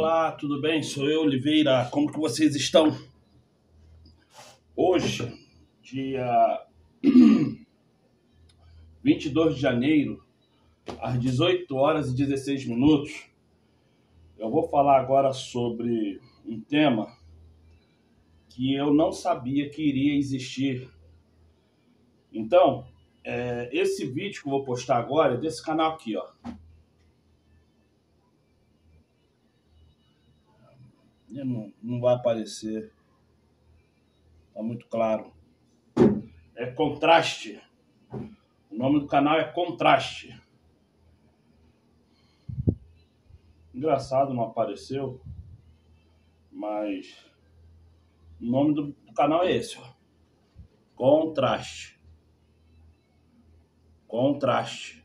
Olá, tudo bem? Sou eu, Oliveira. Como que vocês estão? Hoje, dia 22 de janeiro, às 18 horas e 16 minutos, eu vou falar agora sobre um tema que eu não sabia que iria existir. Então, esse vídeo que eu vou postar agora é desse canal aqui, ó. Não vai aparecer, tá muito claro. É Contraste. O nome do canal é Contraste. Engraçado, não apareceu, mas o nome do canal é esse, ó. Contraste. Contraste.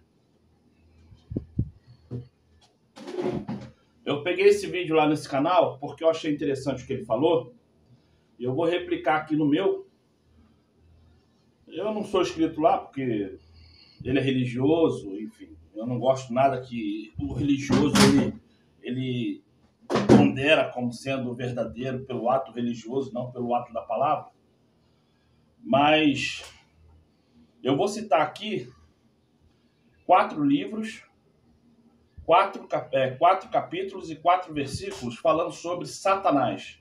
Eu peguei esse vídeo lá nesse canal porque eu achei interessante o que ele falou e eu vou replicar aqui no meu. Eu não sou inscrito lá porque ele é religioso, enfim. Eu não gosto nada que o religioso ele pondera como sendo verdadeiro pelo ato religioso, não pelo ato da palavra. Mas eu vou citar aqui 4 livros, 4 capítulos e 4 versículos falando sobre Satanás.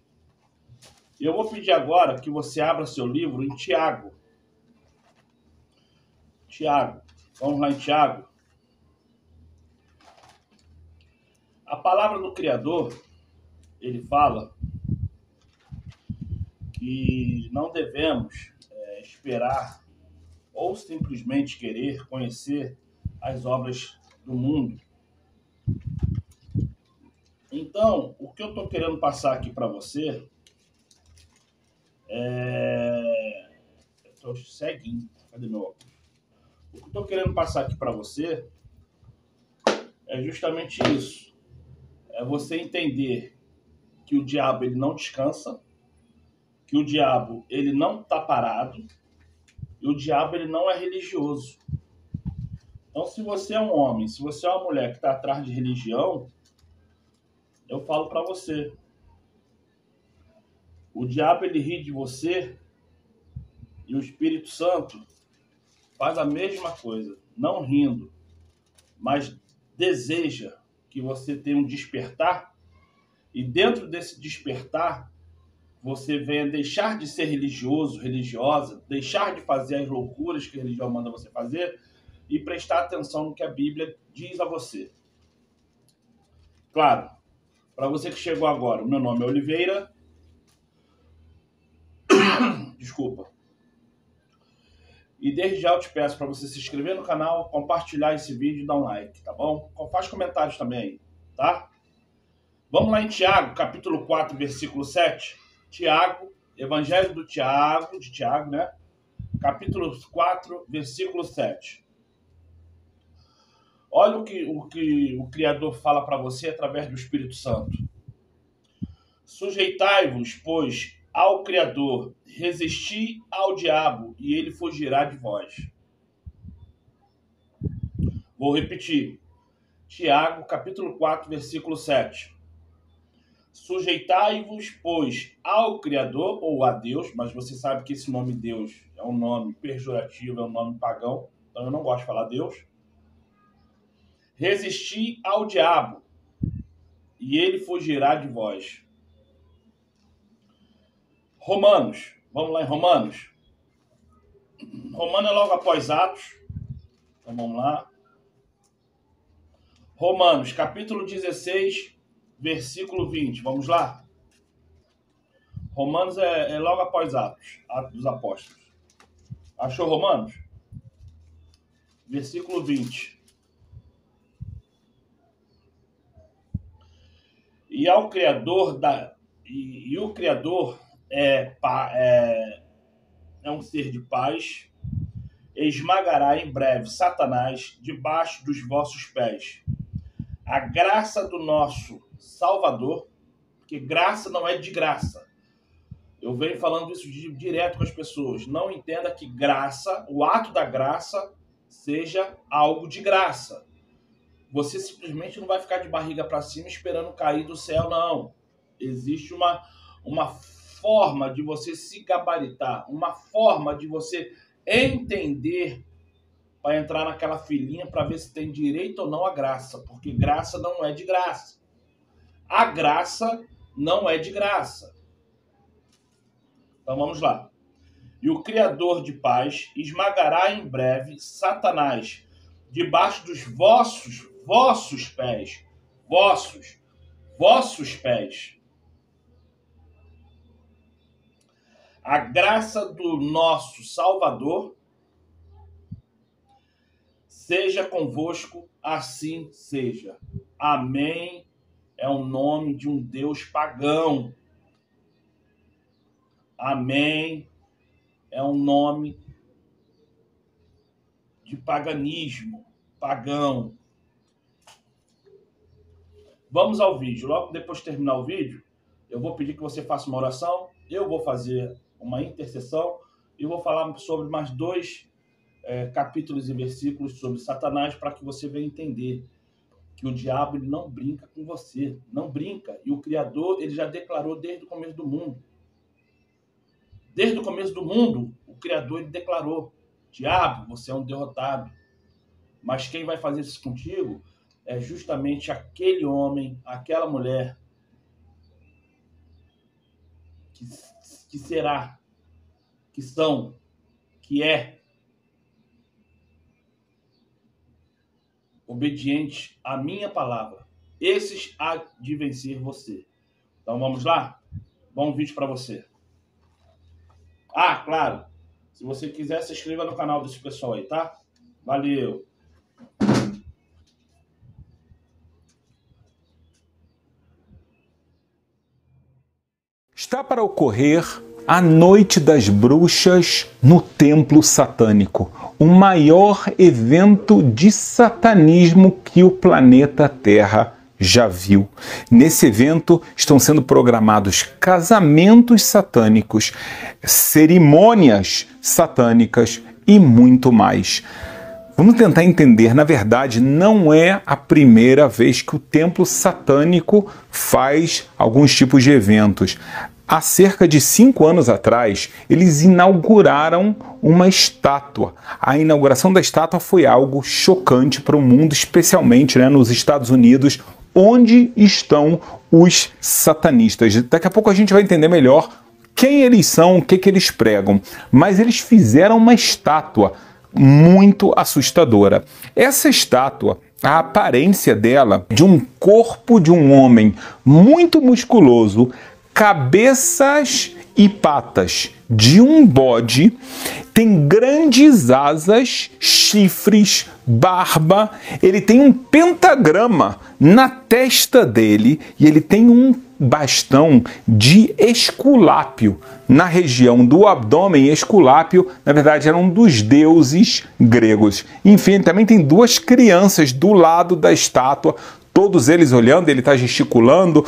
E eu vou pedir agora que você abra seu livro em Tiago. Tiago. Vamos lá em Tiago. A palavra do Criador, ele fala que não devemos esperar ou simplesmente querer conhecer as obras do mundo. Então, o que eu estou querendo passar aqui para você Estou ceguinho. Cadê meu óculos? O que eu estou querendo passar aqui para você é justamente isso. É você entender que o diabo ele não descansa, que o diabo ele não está parado e o diabo ele não é religioso. Então, se você é um homem, se você é uma mulher que está atrás de religião, eu falo para você, o diabo ele ri de você e o Espírito Santo faz a mesma coisa, não rindo, mas deseja que você tenha um despertar e dentro desse despertar você venha deixar de ser religioso, religiosa, deixar de fazer as loucuras que a religião manda você fazer e prestar atenção no que a Bíblia diz a você. Claro, para você que chegou agora, o meu nome é Oliveira. Desculpa. E desde já eu te peço para você se inscrever no canal, compartilhar esse vídeo e dar um like, tá bom? Faz comentários também aí, tá? Vamos lá em Tiago, capítulo 4, versículo 7. Tiago, Evangelho de Tiago, né? Capítulo 4, versículo 7. Olha o que o Criador fala para você através do Espírito Santo. Sujeitai-vos, pois, ao Criador, resisti ao diabo e ele fugirá de vós. Vou repetir. Tiago, capítulo 4, versículo 7. Sujeitai-vos, pois, ao Criador, ou a Deus, mas você sabe que esse nome Deus é um nome pejorativo, é um nome pagão, então eu não gosto de falar Deus. Resisti ao diabo e ele fugirá de vós. Romanos, vamos lá em Romanos. Romano é logo após Atos, então vamos lá. Romanos, capítulo 16, versículo 20, vamos lá? Romanos é logo após Atos, Atos dos Apóstolos. Achou Romanos? Versículo 20. E o Criador é um ser de paz, esmagará em breve Satanás debaixo dos vossos pés. A graça do nosso Salvador, porque graça não é de graça. Eu venho falando isso direto com as pessoas. Não entenda que graça, o ato da graça, seja algo de graça. você simplesmente não vai ficar de barriga para cima esperando cair do céu, não. Existe uma forma de você se gabaritar, uma forma de você entender para entrar naquela filinha para ver se tem direito ou não à graça, porque graça não é de graça. A graça não é de graça. Então vamos lá. E o Criador de paz esmagará em breve Satanás debaixo dos vossos pés. Vossos pés. A graça do nosso Salvador seja convosco, assim seja. Amém. É o nome de um Deus pagão. Amém. É um nome de paganismo, pagão. Vamos ao vídeo. Logo depois de terminar o vídeo, eu vou pedir que você faça uma oração, eu vou fazer uma intercessão e vou falar sobre mais 2 capítulos e versículos sobre Satanás para que você venha entender que o diabo ele não brinca com você, não brinca. E o Criador ele já declarou desde o começo do mundo. Desde o começo do mundo, o Criador ele declarou: diabo, você é um derrotado. Mas quem vai fazer isso contigo é justamente aquele homem, aquela mulher que será, que são, que é obediente à minha palavra. Esses há de vencer você. Então vamos lá? Bom vídeo para você. Ah, claro, se você quiser, se inscreva no canal desse pessoal aí, tá? Valeu! Está para ocorrer a Noite das Bruxas no Templo Satânico, o maior evento de satanismo que o planeta Terra já viu. Nesse evento estão sendo programados casamentos satânicos, cerimônias satânicas e muito mais. Vamos tentar entender, na verdade, não é a primeira vez que o templo satânico faz alguns tipos de eventos. Há cerca de 5 anos atrás, eles inauguraram uma estátua. A inauguração da estátua foi algo chocante para o mundo, especialmente nos Estados Unidos, onde estão os satanistas. Daqui a pouco a gente vai entender melhor quem eles são, o que eles pregam. Mas eles fizeram uma estátua muito assustadora. Essa estátua, a aparência dela, de um corpo de um homem muito musculoso, cabeças e patas de um bode, tem grandes asas, chifres, barba, ele tem um pentagrama na testa dele e ele tem um bastão de Esculápio na região do abdômen. Esculápio, na verdade, era um dos deuses gregos. Enfim, também tem 2 crianças do lado da estátua, todos eles olhando, ele está gesticulando,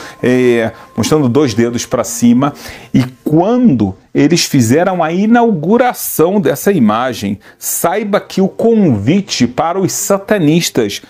mostrando 2 dedos para cima. E quando eles fizeram a inauguração dessa imagem, saiba que o convite para os satanistas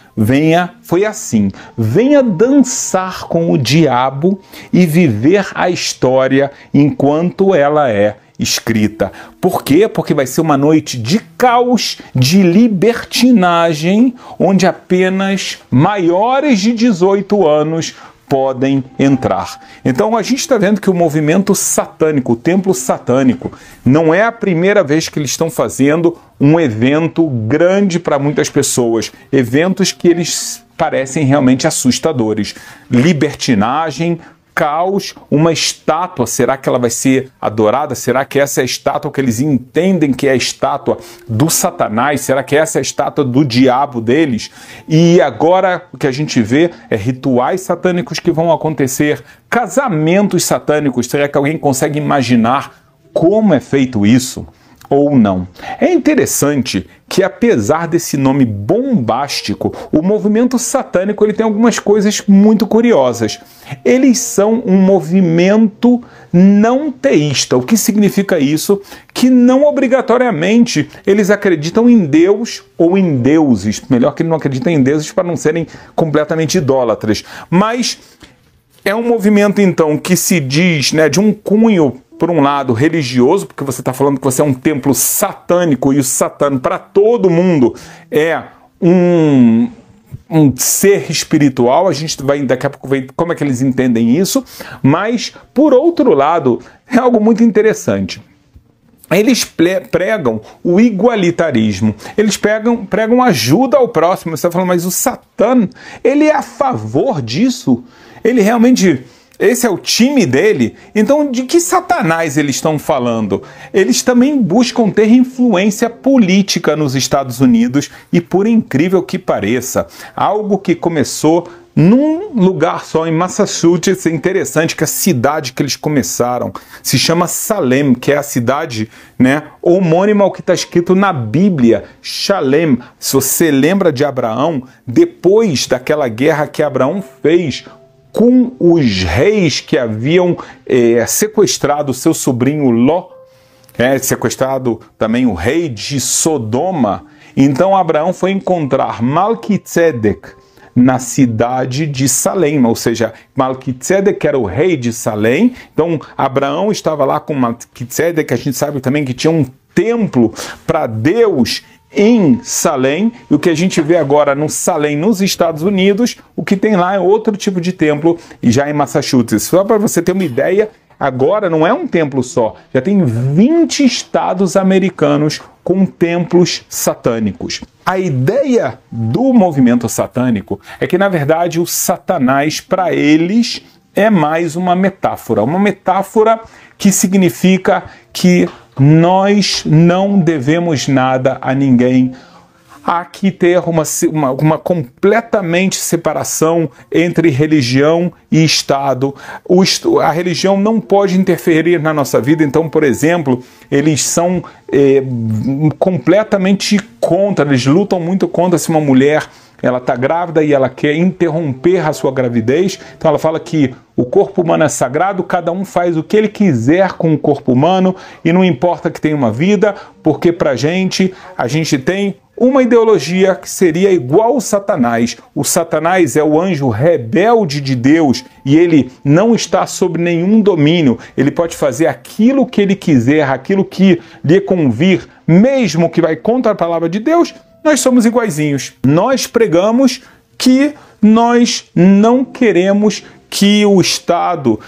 foi assim: venha dançar com o diabo e viver a história enquanto ela é escrita. Por quê? Porque vai ser uma noite de caos, de libertinagem, onde apenas maiores de 18 anos podem entrar. Então a gente está vendo que o movimento satânico, o templo satânico, não é a primeira vez que eles estão fazendo um evento grande para muitas pessoas, eventos que eles parecem realmente assustadores. Libertinagem, caos, uma estátua, será que ela vai ser adorada? Será que essa é a estátua que eles entendem que é a estátua do Satanás? Será que essa é a estátua do diabo deles? E agora o que a gente vê é rituais satânicos que vão acontecer, casamentos satânicos. Será que alguém consegue imaginar como é feito isso? ou não. É interessante que, apesar desse nome bombástico, o movimento satânico ele tem algumas coisas muito curiosas. Eles são um movimento não teísta. O que significa isso? Que não obrigatoriamente eles acreditam em Deus ou em deuses. Melhor que não acreditem em deuses para não serem completamente idólatras. Mas é um movimento, então, que se diz, né, de um cunho, por um lado, religioso, porque você está falando que você é um templo satânico e o Satã, para todo mundo, é um ser espiritual. A gente vai daqui a pouco ver como é que eles entendem isso, mas, por outro lado, é algo muito interessante. Eles pregam o igualitarismo, eles pregam ajuda ao próximo. Você está falando, mas o Satã, ele é a favor disso? Ele realmente... Esse é o time dele? Então, de que Satanás eles estão falando? Eles também buscam ter influência política nos Estados Unidos e, por incrível que pareça, algo que começou num lugar só, em Massachusetts. É interessante que a cidade que eles começaram se chama Salem, que é a cidade, né, homônima ao que está escrito na Bíblia, Shalem. Se você lembra de Abraão, depois daquela guerra que Abraão fez com os reis que haviam sequestrado seu sobrinho Ló, sequestrado também o rei de Sodoma. Então Abraão foi encontrar Malquitzedec na cidade de Salém, ou seja, Malquitzedec era o rei de Salém. Então Abraão estava lá com Malquitzedec. A gente sabe também que tinha um templo para Deus em Salem, e o que a gente vê agora no Salem, nos Estados Unidos, o que tem lá é outro tipo de templo, e já em Massachusetts. Só para você ter uma ideia, agora não é um templo só, já tem 20 estados americanos com templos satânicos. A ideia do movimento satânico é que, na verdade, o Satanás, para eles, é mais uma metáfora que significa que nós não devemos nada a ninguém. Há que ter uma completamente separação entre religião e Estado. A religião não pode interferir na nossa vida. Então, por exemplo, eles são completamente contra, eles lutam muito contra se uma mulher ela está grávida e ela quer interromper a sua gravidez. Então ela fala que o corpo humano é sagrado, cada um faz o que ele quiser com o corpo humano e não importa que tenha uma vida, porque a gente tem uma ideologia que seria igual ao Satanás. O Satanás é o anjo rebelde de Deus e ele não está sob nenhum domínio. Ele pode fazer aquilo que ele quiser, aquilo que lhe convir, mesmo que vai contra a palavra de Deus. Nós somos iguaizinhos. Nós pregamos que nós não queremos que o Estado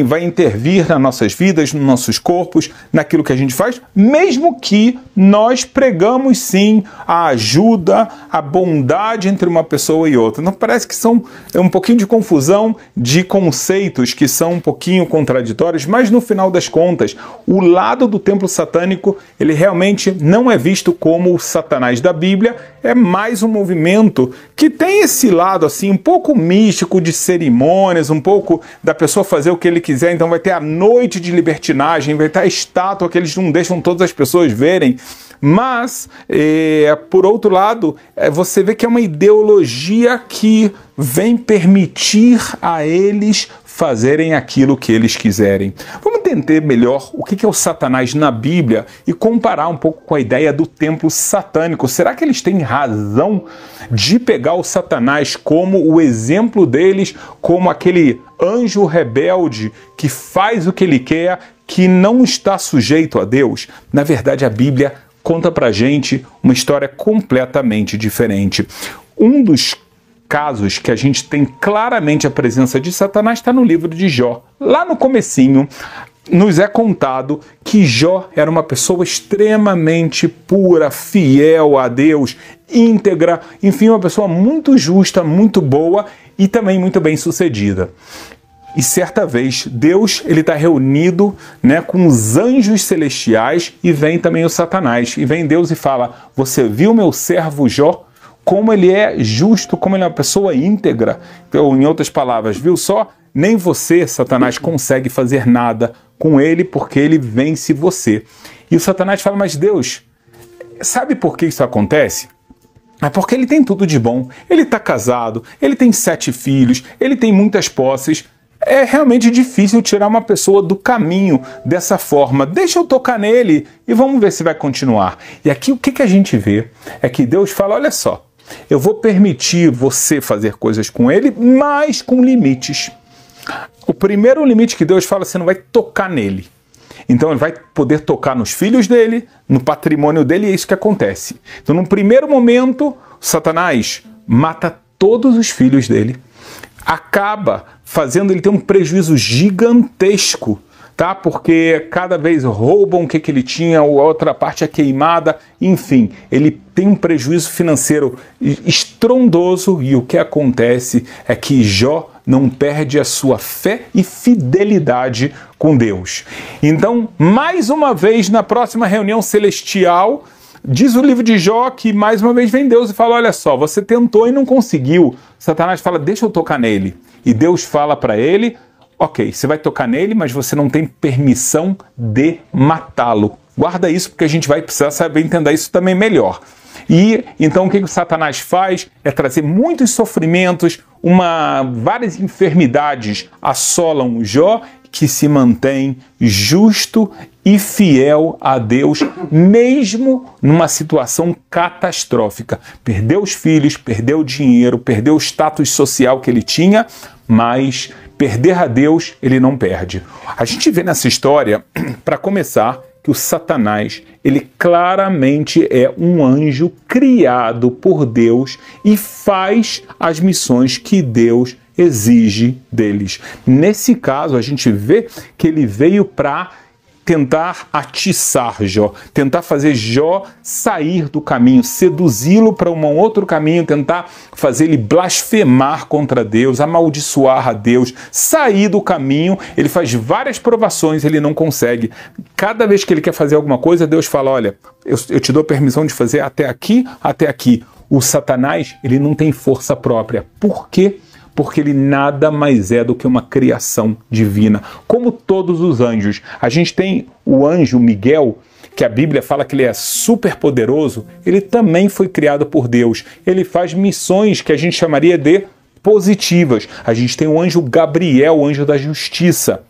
vai intervir nas nossas vidas, nos nossos corpos, naquilo que a gente faz, mesmo que nós pregamos sim a ajuda, a bondade entre uma pessoa e outra. Então parece que são um pouquinho de confusão de conceitos que são um pouquinho contraditórios, mas no final das contas, o lado do templo satânico, ele realmente não é visto como o Satanás da Bíblia, é mais um movimento que tem esse lado assim um pouco místico de cerimônias, um pouco da pessoa fazer o que ele quiser. Então vai ter a noite de libertinagem, vai ter a estátua que eles não deixam todas as pessoas verem. Mas, por outro lado, você vê que é uma ideologia que vem permitir a eles fazerem aquilo que eles quiserem. Vamos entender melhor o que é o Satanás na Bíblia e comparar um pouco com a ideia do templo satânico. Será que eles têm razão de pegar o Satanás como o exemplo deles, como aquele anjo rebelde que faz o que ele quer, que não está sujeito a Deus? Na verdade, a Bíblia conta pra gente uma história completamente diferente. Um dos casos que a gente tem claramente a presença de Satanás está no livro de Jó. Lá no comecinho, nos é contado que Jó era uma pessoa extremamente pura, fiel a Deus, íntegra, enfim, uma pessoa muito justa, muito boa e também muito bem sucedida. E certa vez, Deus está reunido, né, com os anjos celestiais e vem também o Satanás. E vem Deus e fala: você viu meu servo Jó? Como ele é justo, como ele é uma pessoa íntegra. Então, em outras palavras, viu só? Nem você, Satanás, consegue fazer nada com ele porque ele vence você. E o Satanás fala, mas Deus, sabe por que isso acontece? É porque ele tem tudo de bom, ele está casado, ele tem 7 filhos, ele tem muitas posses. É realmente difícil tirar uma pessoa do caminho dessa forma. Deixa eu tocar nele e vamos ver se vai continuar. E aqui o que a gente vê é que Deus fala, olha só, eu vou permitir você fazer coisas com ele, mas com limites. O primeiro limite que Deus fala, você não vai tocar nele. Então ele vai poder tocar nos filhos dele, no patrimônio dele, e é isso que acontece. Então, num primeiro momento, Satanás mata todos os filhos dele, acaba fazendo ele ter um prejuízo gigantesco, tá? Porque cada vez roubam o que ele tinha, a outra parte é queimada, enfim, ele tem um prejuízo financeiro estrondoso, e o que acontece é que Jó não perde a sua fé e fidelidade com Deus. Então, mais uma vez, na próxima reunião celestial, diz o livro de Jó que mais uma vez vem Deus e fala, olha só, você tentou e não conseguiu. Satanás fala, deixa eu tocar nele. E Deus fala para ele, ok, você vai tocar nele, mas você não tem permissão de matá-lo. Guarda isso, porque a gente vai precisar saber entender isso também melhor. E então o que o Satanás faz é trazer muitos sofrimentos, várias enfermidades assolam Jó, que se mantém justo e fiel a Deus, mesmo numa situação catastrófica. Perdeu os filhos, perdeu o dinheiro, perdeu o status social que ele tinha, mas perder a Deus ele não perde. A gente vê nessa história, para começar, que o Satanás, ele claramente é um anjo criado por Deus e faz as missões que Deus exige deles. Nesse caso, a gente vê que ele veio para tentar atiçar Jó, tentar fazer Jó sair do caminho, seduzi-lo para um outro caminho, tentar fazer ele blasfemar contra Deus, amaldiçoar a Deus, sair do caminho. Ele faz várias provações, ele não consegue. Cada vez que ele quer fazer alguma coisa, Deus fala, olha, eu te dou permissão de fazer até aqui, até aqui. O Satanás, ele não tem força própria. Por quê? Porque ele nada mais é do que uma criação divina. Como todos os anjos. A gente tem o anjo Miguel, que a Bíblia fala que ele é super poderoso, ele também foi criado por Deus. Ele faz missões que a gente chamaria de positivas. A gente tem o anjo Gabriel, o anjo da justiça.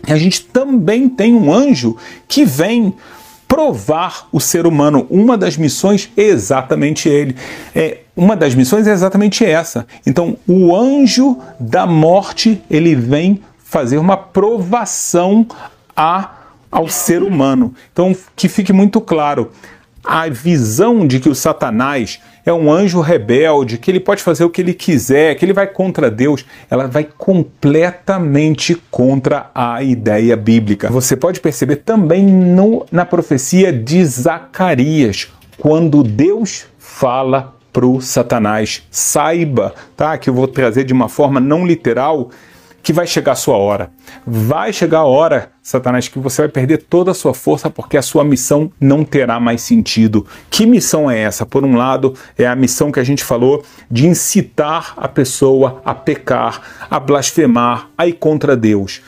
E a gente também tem um anjo que vem provar o ser humano. Uma das missões é exatamente ele. Uma das missões é exatamente essa. Então, o anjo da morte, ele vem fazer uma provação ao ser humano. Então, que fique muito claro, a visão de que o Satanás é um anjo rebelde, que ele pode fazer o que ele quiser, que ele vai contra Deus, ela vai completamente contra a ideia bíblica. Você pode perceber também na profecia de Zacarias, quando Deus fala para o Satanás, saiba, tá? Que eu vou trazer de uma forma não literal, que vai chegar a sua hora. Vai chegar a hora, Satanás, que você vai perder toda a sua força porque a sua missão não terá mais sentido. Que missão é essa? Por um lado, é a missão que a gente falou de incitar a pessoa a pecar, a blasfemar, a ir contra Deus.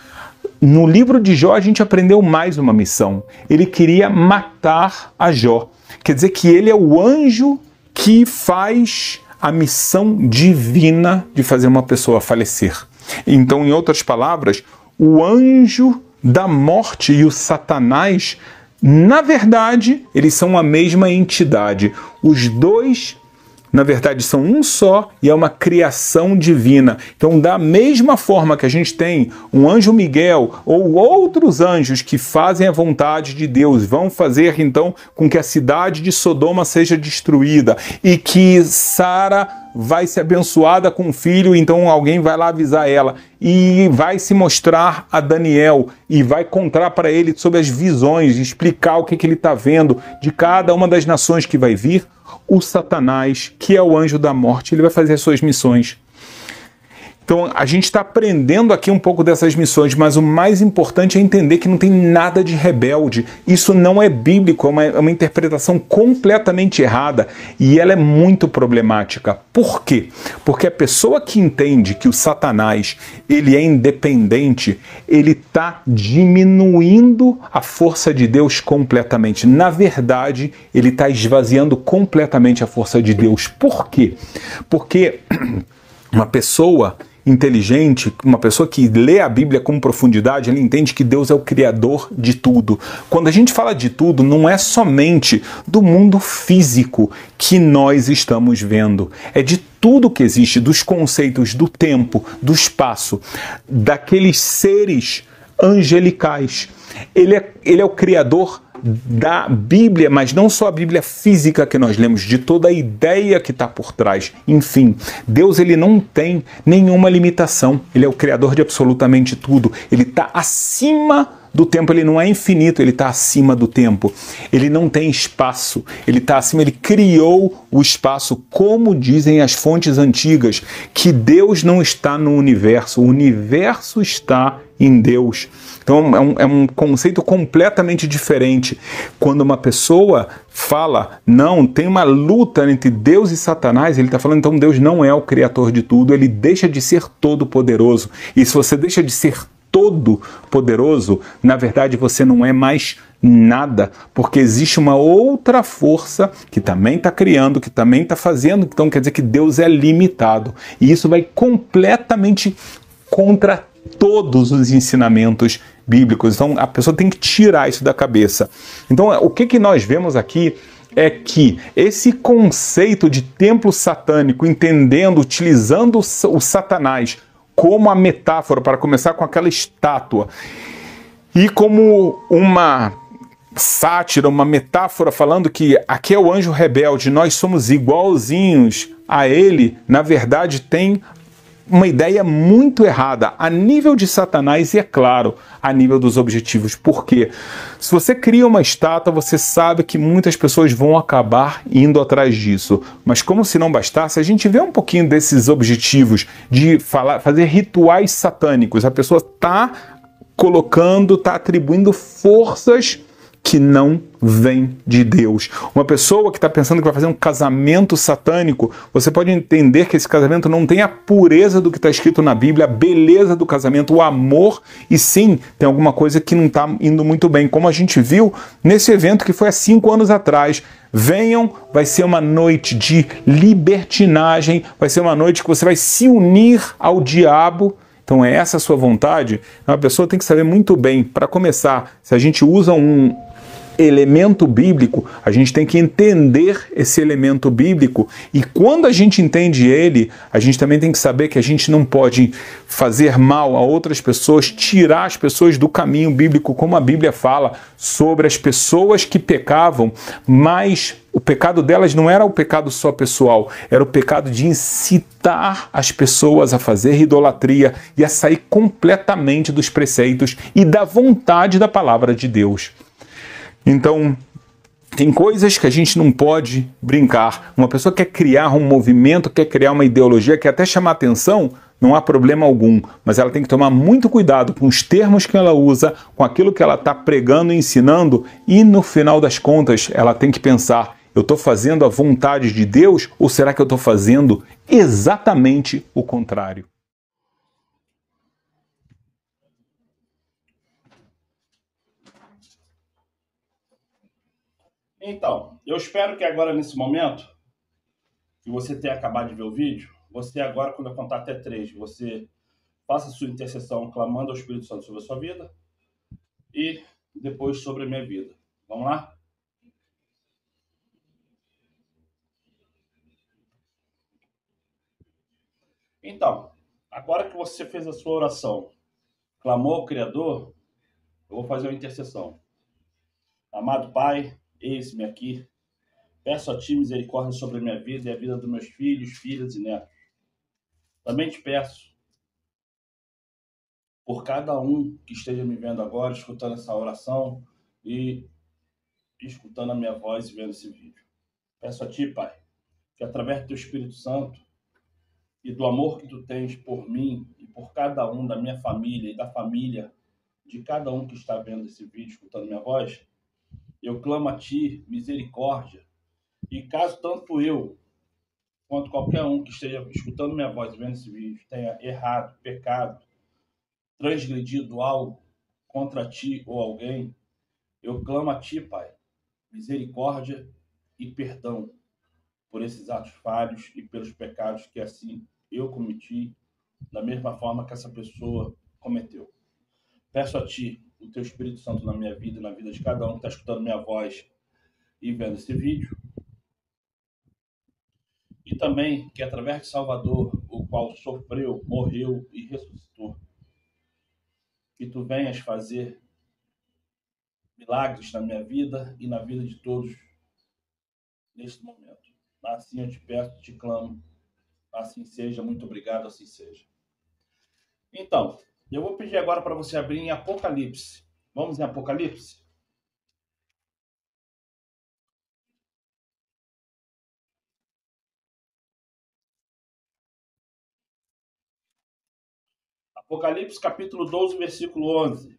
No livro de Jó, a gente aprendeu mais uma missão. Ele queria matar a Jó. Quer dizer que ele é o anjo que faz a missão divina de fazer uma pessoa falecer. Então, em outras palavras, o anjo da morte e o Satanás, na verdade, eles são a mesma entidade. Os dois, na verdade, são um só e é uma criação divina. Então, da mesma forma que a gente tem um anjo Miguel ou outros anjos que fazem a vontade de Deus, vão fazer, então, com que a cidade de Sodoma seja destruída e que Sara vai ser abençoada com um filho, então alguém vai lá avisar ela e vai se mostrar a Daniel e vai contar para ele sobre as visões, explicar o que ele está vendo de cada uma das nações que vai vir. O Satanás, que é o anjo da morte, ele vai fazer as suas missões. Então a gente está aprendendo aqui um pouco dessas missões, mas o mais importante é entender que não tem nada de rebelde. Isso não é bíblico, é uma interpretação completamente errada e ela é muito problemática. Por quê? Porque a pessoa que entende que o Satanás ele é independente, ele está diminuindo a força de Deus completamente. Na verdade, ele está esvaziando completamente a força de Deus. Por quê? Porque uma pessoa inteligente, uma pessoa que lê a Bíblia com profundidade, ela entende que Deus é o criador de tudo. Quando a gente fala de tudo, não é somente do mundo físico que nós estamos vendo, é de tudo que existe, dos conceitos do tempo, do espaço, daqueles seres angelicais. Ele é o criador da Bíblia, mas não só a Bíblia física que nós lemos, de toda a ideia que está por trás. Enfim, Deus ele não tem nenhuma limitação. Ele é o criador de absolutamente tudo. Ele está acima do tempo, ele não é infinito, ele está acima do tempo. Ele não tem espaço, ele está acima, ele criou o espaço, como dizem as fontes antigas, que Deus não está no universo, o universo está em Deus. Então é um conceito completamente diferente. Quando uma pessoa fala, não, tem uma luta entre Deus e Satanás, ele está falando, então Deus não é o criador de tudo, ele deixa de ser todo-poderoso. E se você deixa de ser todo-poderoso, na verdade você não é mais nada, porque existe uma outra força que também está criando, que também está fazendo, então quer dizer que Deus é limitado. E isso vai completamente contra todos os ensinamentos bíblicos. Então a pessoa tem que tirar isso da cabeça. Então o que nós vemos aqui é que esse conceito de templo satânico, entendendo, utilizando o Satanás como a metáfora, para começar com aquela estátua, e como uma sátira, uma metáfora falando que aqui é o anjo rebelde, nós somos igualzinhos a ele, na verdade tem uma ideia muito errada a nível de Satanás e, é claro, a nível dos objetivos. Por quê? Se você cria uma estátua, você sabe que muitas pessoas vão acabar indo atrás disso. Mas como se não bastasse, a gente vê um pouquinho desses objetivos de fazer rituais satânicos. A pessoa está colocando, está atribuindo forças que não vem de Deus. Uma pessoa que está pensando que vai fazer um casamento satânico, você pode entender que esse casamento não tem a pureza do que está escrito na Bíblia, a beleza do casamento, o amor, e sim, tem alguma coisa que não está indo muito bem, como a gente viu nesse evento que foi há 5 anos atrás. Venham, vai ser uma noite de libertinagem, vai ser uma noite que você vai se unir ao diabo. Então é essa a sua vontade? A pessoa tem que saber muito bem, para começar, se a gente usa um elemento bíblico, a gente tem que entender esse elemento bíblico, e quando a gente entende ele, a gente também tem que saber que a gente não pode fazer mal a outras pessoas, tirar as pessoas do caminho bíblico, como a Bíblia fala sobre as pessoas que pecavam, mas o pecado delas não era o pecado só pessoal, era o pecado de incitar as pessoas a fazer idolatria e a sair completamente dos preceitos e da vontade da palavra de Deus. Então, tem coisas que a gente não pode brincar. Uma pessoa quer criar um movimento, quer criar uma ideologia, quer até chamar atenção, não há problema algum. Mas ela tem que tomar muito cuidado com os termos que ela usa, com aquilo que ela está pregando e ensinando, e no final das contas ela tem que pensar, eu estou fazendo a vontade de Deus ou será que eu estou fazendo exatamente o contrário? Então, eu espero que agora, nesse momento, que você tenha acabado de ver o vídeo, você agora, quando eu contar até 3, você faça a sua intercessão clamando ao Espírito Santo sobre a sua vida e depois sobre a minha vida. Vamos lá? Então, agora que você fez a sua oração, clamou ao Criador, eu vou fazer uma intercessão. Amado Pai, eis-me aqui. Peço a Ti misericórdia sobre a minha vida e a vida dos meus filhos, filhas e netos. Também te peço por cada um que esteja me vendo agora, escutando essa oração e escutando a minha voz e vendo esse vídeo. Peço a Ti, Pai, que através do Teu Espírito Santo e do amor que tu tens por mim e por cada um da minha família e da família de cada um que está vendo esse vídeo, escutando minha voz, eu clamo a ti misericórdia. E caso tanto eu quanto qualquer um que esteja escutando minha voz e vendo esse vídeo tenha errado, pecado, transgredido algo contra ti ou alguém, eu clamo a ti, Pai, misericórdia e perdão por esses atos falhos e pelos pecados que assim eu cometi, da mesma forma que essa pessoa cometeu. Peço a ti o teu Espírito Santo na minha vida e na vida de cada um que está escutando minha voz e vendo esse vídeo. E também que através de Salvador, o qual sofreu, morreu e ressuscitou, que tu venhas fazer milagres na minha vida e na vida de todos neste momento. Assim eu te peço, te clamo, assim seja, muito obrigado, assim seja. Então, eu vou pedir agora para você abrir em Apocalipse. Vamos em Apocalipse? Apocalipse capítulo 12, versículo 11.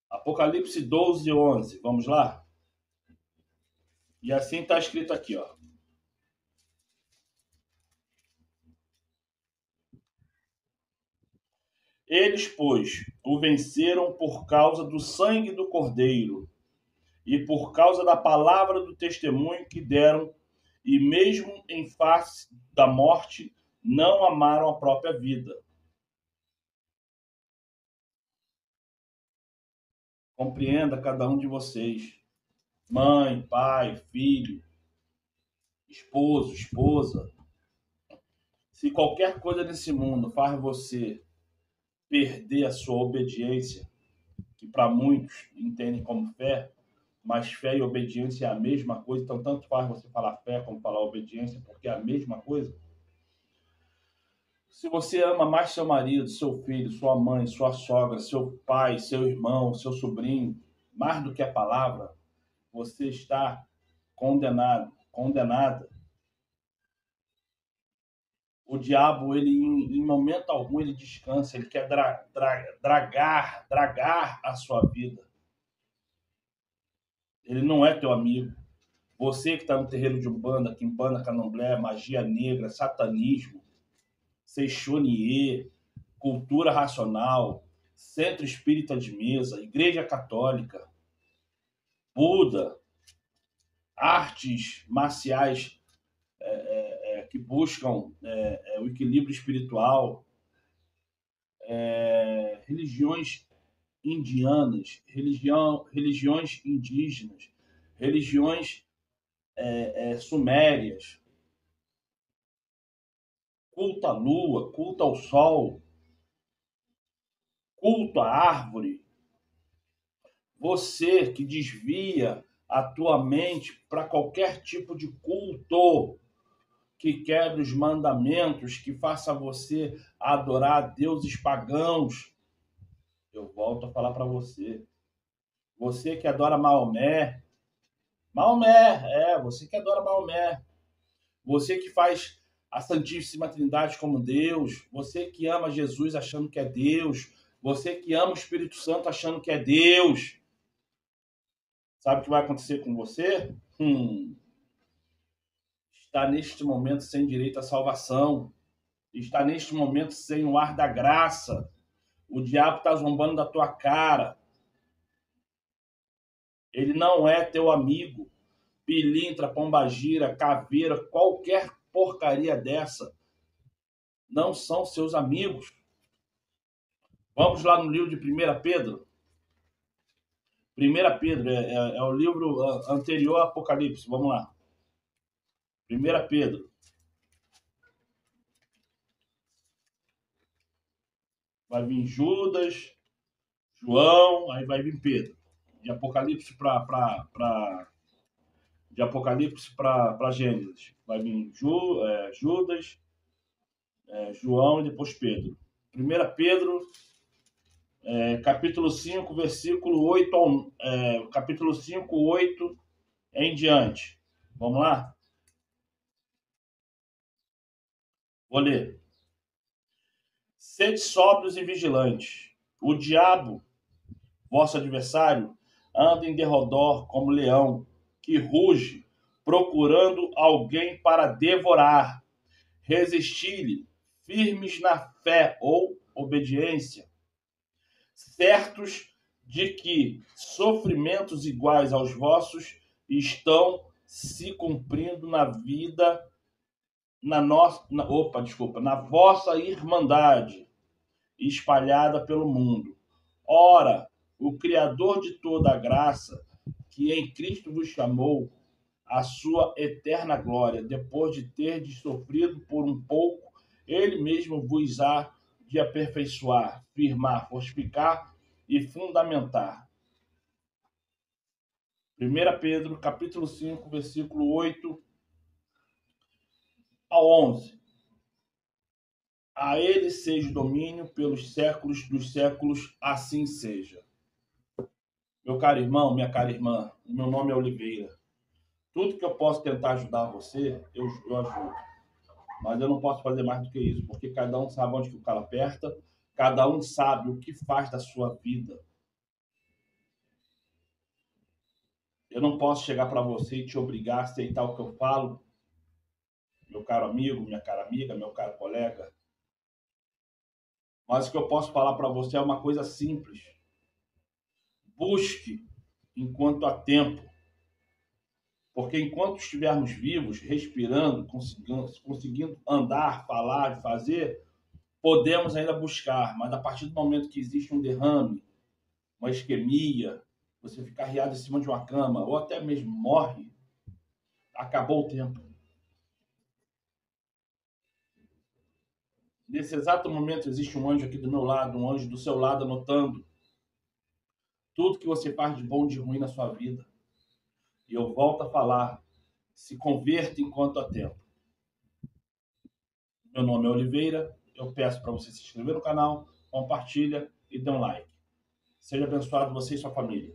Apocalipse 12, 11. Vamos lá? E assim está escrito aqui, ó. Eles, pois, o venceram por causa do sangue do Cordeiro e por causa da palavra do testemunho que deram, e mesmo em face da morte, não amaram a própria vida. Compreenda cada um de vocês, mãe, pai, filho, esposo, esposa. Se qualquer coisa nesse mundo faz você perder a sua obediência, que para muitos entendem como fé, mas fé e obediência é a mesma coisa, então tanto faz você falar fé como falar obediência, porque é a mesma coisa. Se você ama mais seu marido, seu filho, sua mãe, sua sogra, seu pai, seu irmão, seu sobrinho, mais do que a palavra, você está condenado, condenada. O diabo, ele em momento algum, ele descansa, ele quer dragar a sua vida. Ele não é teu amigo. Você que está no terreiro de Umbanda, Quimbanda, Candomblé, magia negra, satanismo, Seixonier, cultura racional, centro espírita de mesa, igreja católica, Buda, artes marciais que buscam o equilíbrio espiritual, religiões indianas, religiões indígenas, religiões sumérias, culto à lua, culto ao sol, culto à árvore. Você que desvia a tua mente para qualquer tipo de culto que quebre os mandamentos, que faça você adorar deuses pagãos. Eu volto a falar para você. Você que adora Maomé, você que adora Maomé. Você que faz a Santíssima Trindade como Deus, você que ama Jesus achando que é Deus, você que ama o Espírito Santo achando que é Deus. Sabe o que vai acontecer com você? Está neste momento sem direito à salvação. Está neste momento sem o ar da graça. O diabo está zombando da tua cara. Ele não é teu amigo. Pilintra, pombagira, caveira, qualquer porcaria dessa não são seus amigos. Vamos lá no livro de 1 Pedro. 1 Pedro é o livro anterior ao Apocalipse. Vamos lá. 1 Pedro. Vai vir Judas, João, aí vai vir Pedro. De Apocalipse para Gênesis. Vai vir Judas, João e depois Pedro. 1 Pedro, capítulo 5, versículo 8, capítulo 5, 8 em diante. Vamos lá? Vou ler. Sede sóbrios e vigilantes. O diabo, vosso adversário, anda em derredor como leão, que ruge, procurando alguém para devorar. Resisti-lhe, firmes na fé ou obediência, certos de que sofrimentos iguais aos vossos estão se cumprindo na vida, na vossa irmandade espalhada pelo mundo. Ora, o Criador de toda a graça, que em Cristo vos chamou a sua eterna glória, depois de ter sofrido por um pouco, ele mesmo vos há de aperfeiçoar, firmar, fortificar e fundamentar. 1 Pedro, capítulo 5, versículo 8 ao 11. A ele seja domínio pelos séculos dos séculos, assim seja. Meu caro irmão, minha cara irmã, meu nome é Oliveira. Tudo que eu posso tentar ajudar você, eu ajudo. Mas eu não posso fazer mais do que isso, porque cada um sabe onde que o cara aperta, cada um sabe o que faz da sua vida. Eu não posso chegar para você e te obrigar a aceitar o que eu falo, meu caro amigo, minha cara amiga, meu caro colega. Mas o que eu posso falar para você é uma coisa simples. Busque enquanto há tempo. Porque enquanto estivermos vivos, respirando, conseguindo andar, falar, fazer, podemos ainda buscar. Mas a partir do momento que existe um derrame, uma isquemia, você ficar arriado em cima de uma cama, ou até mesmo morre, acabou o tempo. Nesse exato momento existe um anjo aqui do meu lado, um anjo do seu lado, anotando tudo que você faz de bom e de ruim na sua vida. E eu volto a falar, se converta enquanto há tempo. Meu nome é Oliveira, eu peço para você se inscrever no canal, compartilha e dê um like. Seja abençoado você e sua família.